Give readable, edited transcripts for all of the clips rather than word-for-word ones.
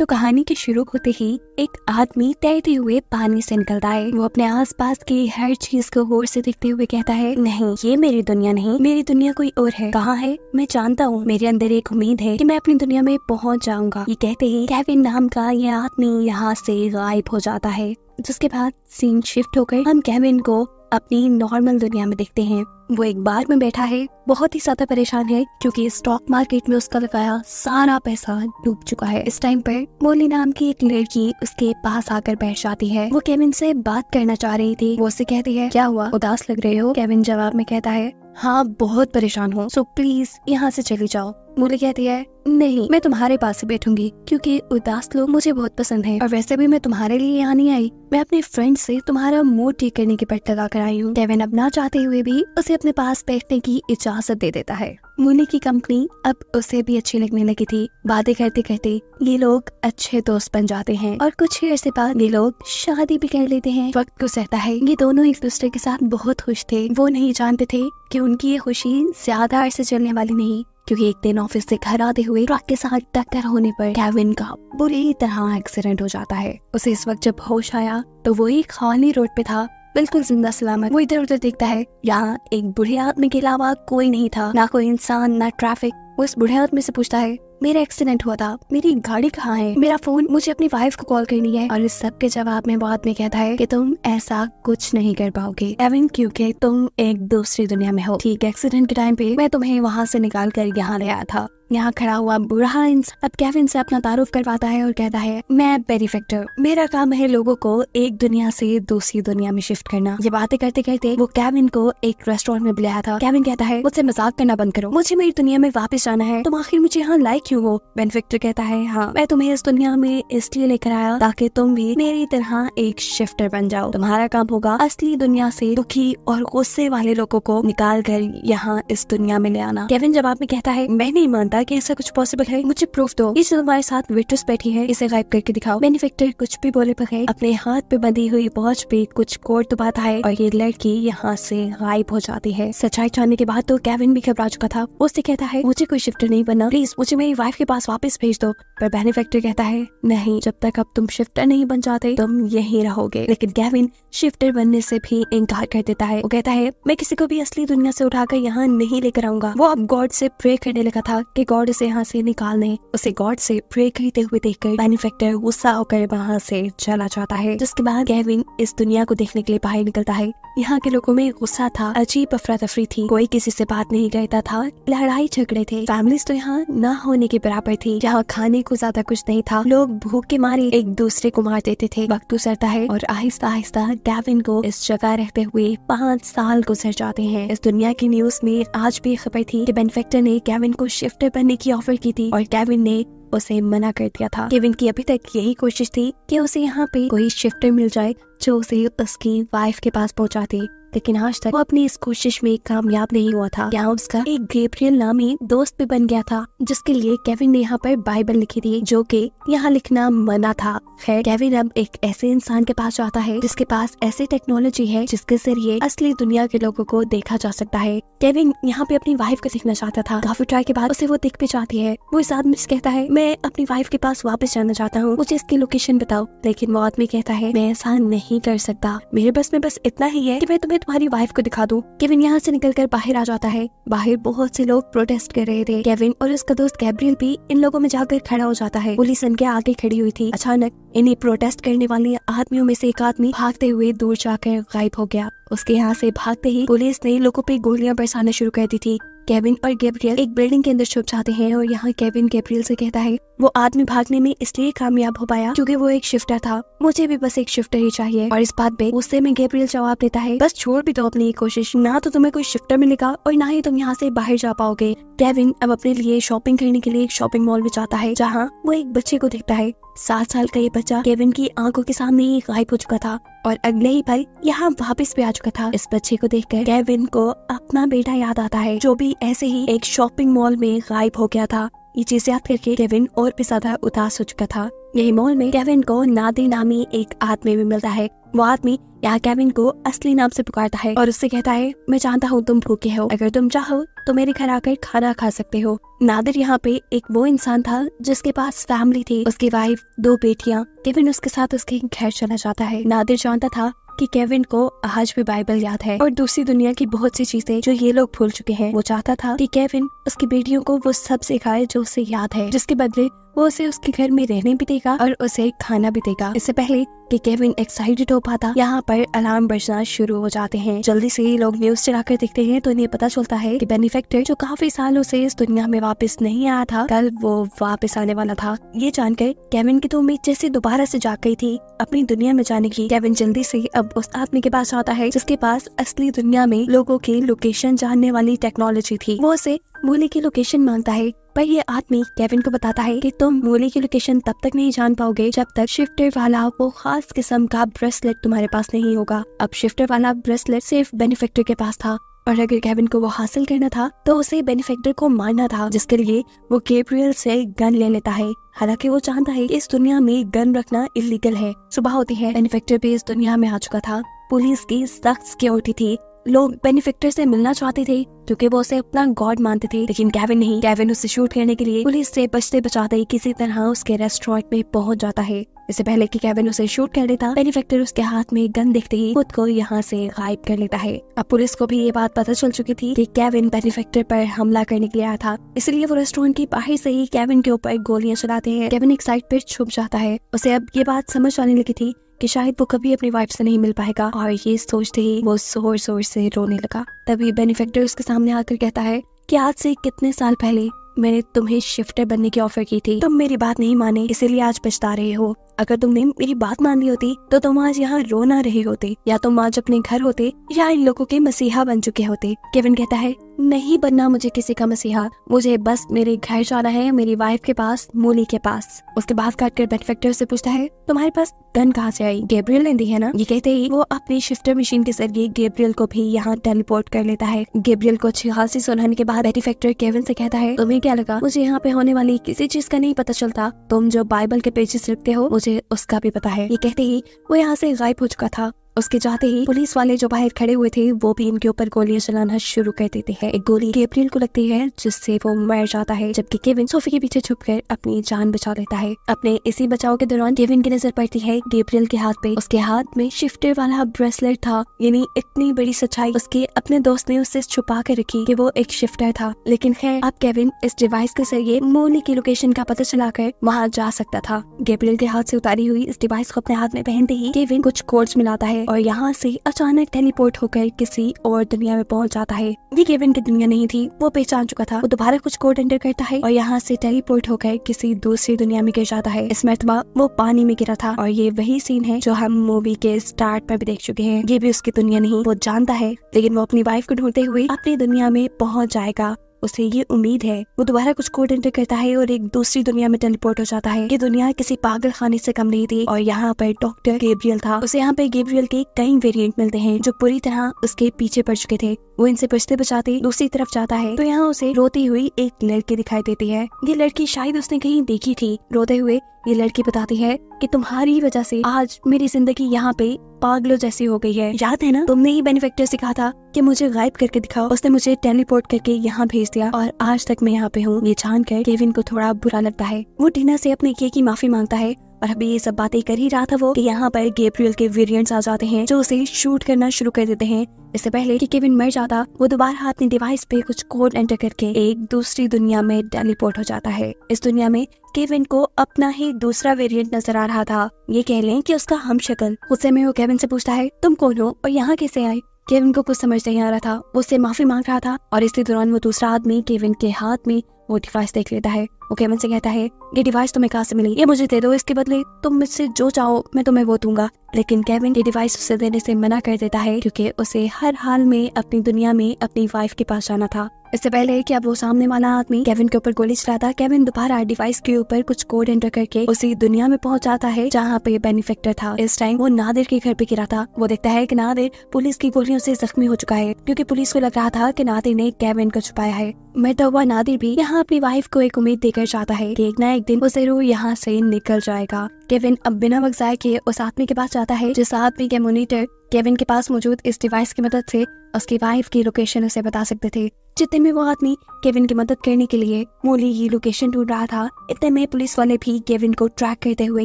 तो कहानी के शुरू होते ही एक आदमी तैरते हुए पानी से निकलता है। वो अपने आसपास की हर चीज को गौर से देखते हुए कहता है, नहीं, ये मेरी दुनिया नहीं, मेरी दुनिया कोई और है। कहाँ है? मैं जानता हूँ। मेरे अंदर एक उम्मीद है कि मैं अपनी दुनिया में पहुँच जाऊंगा। ये कहते ही केविन नाम का ये आदमी यहाँ से गायब हो जाता है। जिसके बाद सीन शिफ्ट होकर हम केविन को अपनी नॉर्मल दुनिया में देखते हैं। वो एक बार में बैठा है, बहुत ही ज्यादा परेशान है क्योंकि स्टॉक मार्केट में उसका लगाया सारा पैसा डूब चुका है। इस टाइम पर मोली नाम की एक लड़की उसके पास आकर बैठ जाती है। वो केविन से बात करना चाह रही थी। वो उससे कहती है, क्या हुआ, उदास लग रहे हो? केविन जवाब में कहता है, हाँ बहुत परेशान हूँ, सो प्लीज यहाँ से चली जाओ। मोली कहती है, नहीं, मैं तुम्हारे पास ही बैठूंगी क्योंकि उदास लोग मुझे बहुत पसंद है और वैसे भी मैं तुम्हारे लिए यहाँ नहीं आई, मैं अपने फ्रेंड से तुम्हारा मूड ठीक करने की पर्ट लगा कर आई हूँ। केविन अब ना चाहते हुए भी उसे अपने पास बैठने की इजाजत दे देता है। मोली की कंपनी अब उसे भी अच्छी लगने लगी थी। बातें करते करते ये लोग अच्छे दोस्त बन जाते हैं और कुछ ही अर्से बाद ये लोग शादी भी कर लेते हैं। वक्त गुजरता है, ये दोनों एक दूसरे के साथ बहुत खुश थे। वो नहीं जानते थे कि उनकी ये खुशी ज्यादा अरसे चलने वाली नहीं, क्योंकि एक दिन ऑफिस से घर आते हुए ट्रक के साथ टक्कर होने पर केविन का बुरी तरह एक्सीडेंट हो जाता है। उसे इस वक्त जब होश आया तो वो एक खाली रोड पे था, बिल्कुल जिंदा सलामत। वो इधर उधर देखता है, यहाँ एक बूढ़े आदमी के अलावा कोई नहीं था, ना कोई इंसान, ना ट्रैफिक। वो इस बूढ़े आदमी से पूछता है, मेरा एक्सीडेंट हुआ था, मेरी गाड़ी कहाँ है, मेरा फोन, मुझे अपनी वाइफ को कॉल करनी है। और इस सब के जवाब में वो आदमी कहता है कि तुम ऐसा कुछ नहीं कर पाओगे केविन, क्योंकि तुम एक दूसरी दुनिया में हो। ठीक एक्सीडेंट के टाइम पे मैं तुम्हें वहाँ से निकाल कर यहाँ ले आया था। यहाँ खड़ा हुआ बूढ़ा इंसान अब केविन से अपना तारुफ करवाता है और कहता है, मैं बेनिफिक्टर, मेरा काम है लोगों को एक दुनिया से दूसरी दुनिया में शिफ्ट करना। ये बातें करते करते वो केविन को एक रेस्टोरेंट में बुलाया था। केविन कहता है, मुझसे मजाक करना बंद करो, मुझे मेरी दुनिया में वापस जाना है, तुम आखिर मुझे यहाँ लाए क्यों हो? बेनिफिक्टर कहता है, हाँ, मैं तुम्हें इस दुनिया में इसलिए लेकर आया ताकि तुम भी मेरी तरह एक शिफ्टर बन जाओ। तुम्हारा काम होगा असली दुनिया से दुखी और गुस्से वाले लोगों को निकाल कर यहाँ इस दुनिया में ले आना। केविन जवाब में कहता है, मैं नहीं मानता कि ऐसा कुछ पॉसिबल है, मुझे प्रूफ दो। इस तुम्हारे साथ वेट्रेस बैठी है, इसे गायब करके दिखाओ। बेनिफिक्टर कुछ भी बोले बगैर अपने हाथ पे बंधी हुई वॉच पे कुछ कोड दबाता है और ये लड़की यहाँ से गायब हो जाती है। सच्चाई जानने के बाद तो केविन भी घबरा चुका था। उससे कहता है, मुझे कोई शिफ्टर नहीं बनना, प्लीज मुझे मेरी वाइफ के पास वापस भेज दो। पर बेनिफिक्टर कहता है, नहीं, जब तक अब तुम शिफ्टर नहीं बन जाते तुम यहीं रहोगे। लेकिन केविन शिफ्टर बनने से भी इनकार कर देता है। वो कहता है, मैं किसी को भी असली दुनिया से उठाकर यहाँ नहीं लेकर आऊंगा। वो अब गॉड से प्रे करने लगा था कि गॉड इसे यहाँ से निकालने। उसे गॉड से प्रे करते हुए देखकर बेनिफिक्टर गुस्सा होकर वहाँ से चला जाता है। जिसके बाद केविन इस दुनिया को देखने के लिए बाहर निकलता है। यहाँ के लोगों में गुस्सा था, अजीब अफरा तफरी थी, कोई किसी से बात नहीं करता था, लड़ाई झगड़े थे, फैमिलीज तो यहाँ न होने के बराबर थी। जहाँ खाने को ज्यादा कुछ नहीं था, लोग भूख के मारे एक दूसरे को मार देते थे। वक्त गुजरता है और आहिस्ता आहिस्ता केविन को इस जगह रहते हुए 5 साल गुजर जाते हैं। इस दुनिया की न्यूज में आज भी खबर थी कि बेनिफिक्टर ने केविन को शिफ्टर बनने की ऑफर की थी और केविन ने उसे मना कर दिया था। केविन की अभी तक यही कोशिश थी कि उसे यहाँ पे कोई शिफ्टर मिल जाए जो उसे उसकी वाइफ के पास पहुँचा दे, लेकिन आज तक वो अपनी इस कोशिश में कामयाब नहीं हुआ था। यहाँ उसका एक गैब्रियल नामी दोस्त भी बन गया था, जिसके लिए केविन ने यहाँ पर बाइबल लिखी थी, जो कि यहाँ लिखना मना था। खैर, केविन अब एक ऐसे इंसान के पास जाता है जिसके पास ऐसी टेक्नोलॉजी है जिसके जरिए असली दुनिया के लोगों को देखा जा सकता है। केविन यहाँ पे अपनी वाइफ को देखना चाहता था। काफी ट्राई के बाद उसे वो दिख भी जाती है। वो इस आदमी से कहता है, मैं अपनी वाइफ के पास वापस जाना चाहता हूँ, मुझे इसकी लोकेशन बताओ। लेकिन वो आदमी कहता है, मैं ऐसा नहीं कर सकता, मेरे बस में बस इतना ही है कि मैं तुम्हें तुम्हारी वाइफ को दिखा दूं। केविन यहाँ से निकलकर बाहर आ जाता है। बाहर बहुत से लोग प्रोटेस्ट कर रहे थे। केविन और उसका दोस्त गैब्रियल भी इन लोगों में जाकर खड़ा हो जाता है। पुलिस इनके आगे खड़ी हुई थी। अचानक इन्हें प्रोटेस्ट करने वाले आदमियों में से एक आदमी भागते हुए दूर जाकर गायब हो गया। उसके यहाँ से भागते ही पुलिस ने लोगों पे गोलियां बरसाना शुरू कर दी थी। केविन और गैब्रियल एक बिल्डिंग के अंदर छुप जाते हैं और यहाँ केविन गैब्रियल से कहता है, वो आदमी भागने में इसलिए कामयाब हो पाया क्योंकि वो एक शिफ्टर था, मुझे भी बस एक शिफ्टर ही चाहिए। और इस बात पे गुस्से में गैब्रियल जवाब देता है, बस छोड़ भी दो अपनी ये कोशिश, ना तो तुम्हें कोई शिफ्टर मिलेगा और ना ही तुम यहाँ से बाहर जा पाओगे। केविन अब अपने लिए शॉपिंग करने के लिए एक शॉपिंग मॉल में जाता है, जहाँ वो एक बच्चे को देखता है। 7 साल का ये बच्चा केविन की आंखों के सामने ही गायब हो चुका था और अगले ही पल यहाँ वापस भी आ चुका था। इस बच्चे को देखकर केविन को अपना बेटा याद आता है, जो भी ऐसे ही एक शॉपिंग मॉल में गायब हो गया था। ये चीज याद करके केविन और भी ज्यादा उदास हो चुका था। यही मॉल में केविन को नादिर नामी एक आदमी भी मिलता है। वो आदमी यहाँ केविन को असली नाम से पुकारता है और उससे कहता है, मैं जानता हूँ तुम भूखे हो, अगर तुम चाहो तो मेरे घर आकर खाना खा सकते हो। नादिर यहाँ पे एक वो इंसान था जिसके पास फैमिली थी, उसकी वाइफ, 2 बेटियाँ। केविन उसके साथ उसके घर चला जाता है। नादिर जानता था कि केविन को आज भी बाइबल याद है और दूसरी दुनिया की बहुत सी चीजें जो ये लोग भूल चुके हैं। वो चाहता था कि केविन उसकी बेटियों को वो सब सिखाए जो उसे याद है, जिसके बदले वो उसे उसके घर में रहने भी देगा और उसे खाना भी देगा। इससे पहले कि केविन एक्साइटेड हो पाता, यहाँ पर अलार्म बजना शुरू हो जाते हैं। जल्दी से ये लोग न्यूज चलाकर देखते हैं तो इन्हें पता चलता है कि बेनिफैक्टर जो काफी सालों से इस दुनिया में वापस नहीं आया था, कल वो वापस आने वाला था। ये जानकर केविन की तो उम्मीद जैसे दोबारा से जाग गई थी अपनी दुनिया में जाने की। केविन जल्दी से अब उस आदमी के पास आता है जिसके पास असली दुनिया में लोगों की लोकेशन जानने वाली टेक्नोलॉजी थी। वो उसे मूली की लोकेशन मांगता है, पर ये आदमी केविन को बताता है कि तुम मूली की लोकेशन तब तक नहीं जान पाओगे जब तक शिफ्टर वाला वो खास किस्म का ब्रेसलेट तुम्हारे पास नहीं होगा। अब शिफ्टर वाला ब्रेसलेट सिर्फ बेनिफैक्टर के पास था और अगर केविन को वो हासिल करना था तो उसे बेनिफैक्टर को मारना था, जिसके लिए वो गैब्रियल से गन ले लेता है। हालांकि वो जानता है कि इस दुनिया में गन रखना इलीगल है। सुबह होती है, बेनिफैक्टर भी इस दुनिया में आ चुका था। पुलिस की सख्त सिक्योरिटी थी। लोग बेनिफैक्टर से मिलना चाहते थे क्योंकि वो उसे अपना गॉड मानते थे, लेकिन केविन नहीं। केविन उसे शूट करने के लिए पुलिस से बचते बचाते किसी तरह उसके रेस्टोरेंट में पहुंच जाता है। इससे पहले कि केविन उसे शूट कर लेता, बेनिफैक्टर उसके हाथ में गन देखते ही खुद को यहाँ से गायब कर लेता है। अब पुलिस को भी ये बात पता चल चुकी थी कि केविन बेनिफैक्टर पर हमला करने के लिए आया था, इसलिए वो रेस्टोरेंट की बाहर से ही केविन के ऊपर गोलियां चलाते हैं। केविन एक साइड पर छुप जाता है। उसे अब ये बात समझ आने लगी थी कि शायद वो कभी अपनी वाइफ से नहीं मिल पाएगा और ये सोचते ही वो जोर जोर से रोने लगा। तभी बेनिफैक्टर उसके सामने आकर कहता है कि आज से कितने साल पहले मैंने तुम्हें शिफ्टर बनने की ऑफर की थी, तुम मेरी बात नहीं माने, इसीलिए आज पछता रहे हो। अगर तुमने मेरी बात मान ली होती तो तुम आज यहाँ रो ना रहे होते, या तुम आज अपने घर होते या इन लोगों के मसीहा बन चुके होते। केविन कहता है, नहीं बनना मुझे किसी का मसीहा, मुझे बस मेरे घर जाना है, मेरी वाइफ के पास, मूली के पास। उसके बाद काटकर बेनिफैक्टर से पूछता है, तुम्हारे पास गन कहाँ से आई? गैब्रियल ने दी है ना? ये कहते ही वो अपनी शिफ्टर मशीन के जरिए गैब्रियल को भी यहाँ टेलीपोर्ट कर लेता है। गैब्रियल को अच्छी खासी सुनाने के बाद बेनिफैक्टर केविन से कहता है, तुम्हें क्या लगा मुझे यहाँ पे होने वाली किसी चीज का नहीं पता चलता? तुम जो बाइबल के पेजेस लिखते हो मुझे उसका भी पता है। ये कहते ही वो यहाँ से गायब हो चुका था। उसके जाते ही पुलिस वाले जो बाहर खड़े हुए थे वो भी इनके ऊपर गोलियां चलाना शुरू कर देते हैं। एक गोली गैब्रियल को लगती है जिससे वो मर जाता है, जबकि केविन सोफे के पीछे छुपकर अपनी जान बचा लेता है। अपने इसी बचाव के दौरान केविन की नजर पड़ती है गैब्रियल के हाथ पे। उसके हाथ में शिफ्टर वाला ब्रेसलेट था। यानी इतनी बड़ी सच्चाई उसके अपने दोस्त ने उससे छुपा कर रखी कि वो एक शिफ्टर था। लेकिन खैर अब केविन इस डिवाइस के जरिए मूली की लोकेशन का पता चलाकर वहाँ जा सकता था। गैब्रियल के हाथ से उतारी हुई इस डिवाइस को अपने हाथ में पहनते ही केविन कुछ कोड्स मिलाता है और यहाँ से अचानक टेलीपोर्ट होकर किसी और दुनिया में पहुंच जाता है। ये केविन की दुनिया नहीं थी, वो पहचान चुका था। वो दोबारा कुछ कोड एंटर करता है और यहाँ से टेलीपोर्ट होकर किसी दूसरी दुनिया में गिर जाता है। इस मर्तबा वो पानी में गिरा था और ये वही सीन है जो हम मूवी के स्टार्ट पर भी देख चुके हैं। ये भी उसकी दुनिया नहीं, वो जानता है, लेकिन वो अपनी वाइफ को ढूंढते हुए अपनी दुनिया में पहुंच जाएगा। उसे ये उम्मीद है। वो दोबारा कुछ कोड एंटर करता है और एक दूसरी दुनिया में टेलीपोर्ट हो जाता है। ये दुनिया किसी पागल खाने से कम नहीं थी और यहाँ पर डॉक्टर गैब्रियल था। उसे यहाँ पे गैब्रियल के कई वेरिएंट मिलते हैं जो पूरी तरह उसके पीछे पड़ चुके थे। वो इनसे बचते बचाते दूसरी तरफ जाता है तो यहाँ उसे रोती हुई एक लड़की दिखाई देती है। ये लड़की शायद उसने कहीं देखी थी। रोते हुए ये लड़की बताती है कि तुम्हारी वजह से आज मेरी जिंदगी यहाँ पे पागलों जैसी हो गई है। याद है ना, तुमने ही बेनिफैक्टर से कहा था कि मुझे गायब करके दिखाओ। उसने मुझे टेलीपोर्ट करके यहाँ भेज दिया और आज तक मैं यहाँ पे हूँ। ये जानकर केविन को थोड़ा बुरा लगता है। वो टीना से अपने किए की माफी मांगता है और अभी ये सब बातें कर ही रहा था वो कि यहाँ पर गैब्रियल के वेरिएंट्स आ जाते हैं जो उसे शूट करना शुरू कर देते हैं। इससे पहले कि केविन मर जाता, वो दोबारा अपनी डिवाइस पे कुछ कोड एंटर करके एक दूसरी दुनिया में टेलीपोर्ट हो जाता है। इस दुनिया में केविन को अपना ही दूसरा वेरिएंट नजर आ रहा था। ये कह लें कि उसका हमशक्ल। गुस्से में वो केविन से पूछता है, तुम कौन हो और यहाँ कैसे आए? केविन को कुछ समझ नहीं आ रहा था। वो उससे माफी मांग रहा था और इसी दौरान वो दूसरा आदमी केविन के हाथ में वो डिवाइस देख लेता है। वो केविन से कहता है, ये डिवाइस तुम्हें कहाँ से मिली? ये मुझे दे दो, इसके बदले तुम मुझसे जो चाहो मैं तुम्हें वो दूंगा। लेकिन केविन ये डिवाइस उसे देने से मना कर देता है क्योंकि उसे हर हाल में अपनी दुनिया में अपनी वाइफ के पास जाना था। इससे पहले कि अब वो सामने वाला आदमी केविन के ऊपर गोली चलाता, केविन दोबारा डिवाइस के ऊपर कुछ कोड एंटर करके उसी दुनिया में पहुंच जाता है जहाँ पे बेनिफैक्टर था। इस टाइम वो नादिर के घर पे गिरा था। वो देखता है कि नादिर पुलिस की गोलियों से जख्मी हो चुका है क्योंकि पुलिस को लग रहा था कि नादिर ने केविन को छुपाया है। मरता हुआ नादिर भी यहाँ अपनी वाइफ को एक उम्मीद देकर कर जाता है कि एक ना एक दिन वो जरूर यहाँ से निकल जाएगा। केविन अब बिना वक्त जाए के उस आदमी के पास जाता है जिस आदमी के मॉनिटर केविन के पास मौजूद इस डिवाइस की मदद से उसकी वाइफ की लोकेशन उसे बता सकते थे। जितने में वो आदमी केविन की मदद करने के लिए मोली की लोकेशन ढूंढ रहा था, इतने में पुलिस वाले भी केविन को ट्रैक करते हुए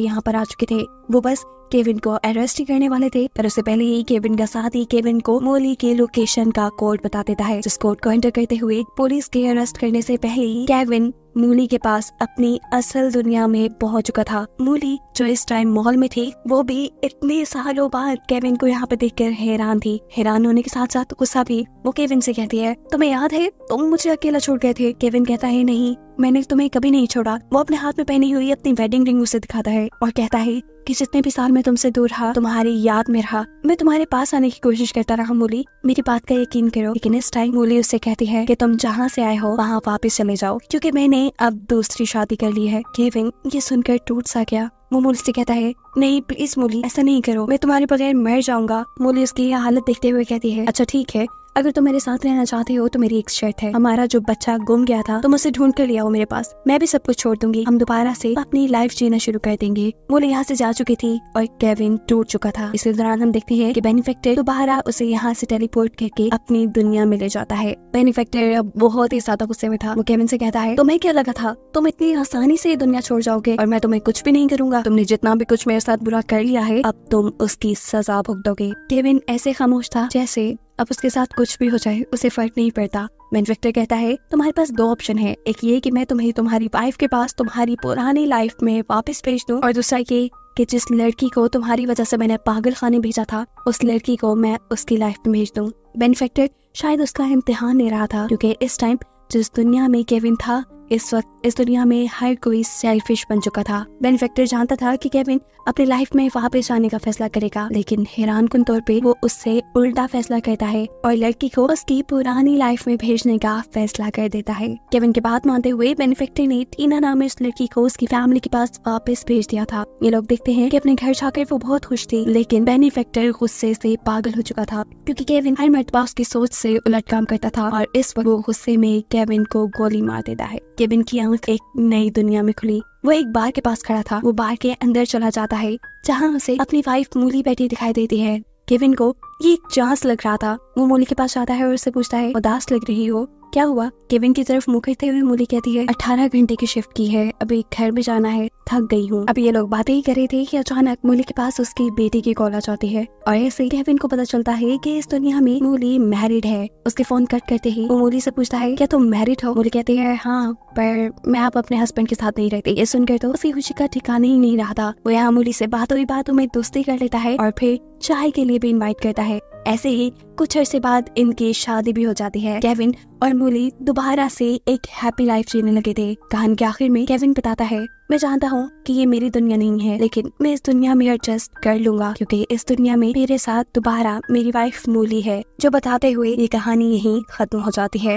यहाँ पर आ चुके थे। वो बस केविन को अरेस्ट ही करने वाले थे, पर उससे पहले ही केविन का साथी केविन को मोली के लोकेशन का कोड बता देता है, जिस कोड को एंटर करते हुए पुलिस के अरेस्ट करने से पहले ही केविन मूली के पास अपनी असल दुनिया में पहुंच चुका था। मूली जो इस टाइम मॉल में थी, वो भी इतने सालों बाद केविन को यहाँ पे देखकर हैरान थी। हैरान होने के साथ साथ गुस्सा भी। वो केविन से कहती है, तुम्हें याद है तुम मुझे अकेला छोड़ गए थे? केविन कहता है, नहीं, मैंने तुम्हें कभी नहीं छोड़ा। वो अपने हाथ में पहनी हुई अपनी वेडिंग रिंग उसे दिखाता है और कहता है कि जितने भी साल मैं तुमसे दूर रहा, तुम्हारी याद में रहा, मैं तुम्हारे पास आने की कोशिश करता रहा मूली, मेरी बात का यकीन करो। लेकिन इस टाइम मूली उससे कहती है कि तुम जहाँ से आए हो वहाँ वापस चले जाओ, क्योंकि मैंने अब दूसरी शादी कर ली है। केविन ये सुनकर टूट सा गया। वो मूली से कहता है, नहीं प्लीज मूली, ऐसा नहीं करो, मैं तुम्हारे बगैर मर जाऊंगा। मूली उसकी यह हालत देखते हुए कहती है, अच्छा ठीक है, अगर तुम मेरे साथ रहना चाहते हो तो मेरी एक शर्त है। हमारा जो बच्चा गुम गया था तुम उसे ढूंढ कर ले आओ मेरे पास, मैं भी सब कुछ छोड़ दूंगी, हम दोबारा से अपनी लाइफ जीना शुरू कर देंगे। वो यहाँ से जा चुकी थी और केविन टूट चुका था। इसी दौरान हम देखते हैं कि बेनिफैक्टर दोबारा उसे यहाँ से टेलीपोर्ट करके अपनी दुनिया में ले जाता है। बेनिफैक्टर अब बहुत ही ज्यादा गुस्से में था। वो केविन से कहता है, तुम्हें क्या लगा था तुम इतनी आसानी से ये दुनिया छोड़ जाओगे और मैं तुम्हें कुछ भी नहीं करूंगा? तुमने जितना भी कुछ मेरे साथ बुरा कर लिया है, अब तुम उसकी सजा भुगतोगे। केविन ऐसे खामोश था जैसे अब उसके साथ कुछ भी हो जाए उसे फर्क नहीं पड़ता। बेनिफैक्टर कहता है, तुम्हारे पास दो ऑप्शन है, एक ये कि मैं तुम्हें तुम्हारी वाइफ के पास तुम्हारी पुरानी लाइफ में वापस भेज दूं, और दूसरा ये कि जिस लड़की को तुम्हारी वजह से मैंने पागल खाने भेजा था, उस लड़की को मैं उसकी लाइफ में भेज दूं। बेनिफैक्टर शायद उसका इम्तिहान ले रहा था, क्योंकि इस टाइम जिस दुनिया में केविन था, इस वक्त इस दुनिया में हर कोई सेल्फिश बन चुका था। बेनिफैक्टर जानता था कि केविन अपनी लाइफ में वापस आने का फैसला करेगा, लेकिन हैरानकुन तौर पे वो उससे उल्टा फैसला करता है और लड़की को उसकी पुरानी लाइफ में भेजने का फैसला कर देता है। केविन की बात मानते हुए बेनिफैक्टर ने टीना नाम इस लड़की को उसकी फैमिली के पास वापस भेज दिया था। ये लोग देखते हैं कि अपने घर जाकर वो बहुत खुश थी, लेकिन बेनिफैक्टर गुस्से से पागल हो चुका था, क्योंकि केविन हर मर्तबा उसकी सोच से उलट काम करता था और इस वक्त वो गुस्से में केविन को गोली मार देता है। केविन की आंख एक नई दुनिया में खुली। वो एक बार के पास खड़ा था। वो बार के अंदर चला जाता है जहाँ उसे अपनी वाइफ मूली बैठी दिखाई देती है। केविन को ये एक चांस लग रहा था। वो मूली के पास जाता है और उससे पूछता है, उदास लग रही हो, क्या हुआ? केविन की तरफ मुंह करते हुए मूली कहती है, 18 घंटे की शिफ्ट की है, अभी घर भी जाना है, थक गई हूँ। अभी ये लोग बातें ही कर रहे थे कि अचानक मूली के पास उसकी बेटी की कॉल आ जाती है और ऐसे ही केविन को पता चलता है कि इस दुनिया में मूली मैरिड है। उसके फोन कट करते ही वो मूली से पूछता है, क्या तुम मैरिड हो? मूली कहती है, हाँ, पर मैं अब अपने हस्बैंड के साथ नहीं रहती। ये सुनकर तो उसकी खुशी का ठिकाना ही नहीं रहा था। वो यहाँ मूली से बातों ही बातों में दोस्ती कर लेता है और फिर चाय के लिए भी इनवाइट करता है। ऐसे ही कुछ अरसे बाद इनकी शादी भी हो जाती है। केविन और मूली दोबारा से एक हैप्पी लाइफ जीने लगे थे। कहानी के आखिर में केविन बताता है, मैं जानता हूँ कि ये मेरी दुनिया नहीं है, लेकिन मैं इस दुनिया में एडजस्ट कर लूंगा, क्योंकि इस दुनिया में मेरे साथ दोबारा मेरी वाइफ मूली है। जो बताते हुए ये कहानी यहीं खत्म हो जाती है।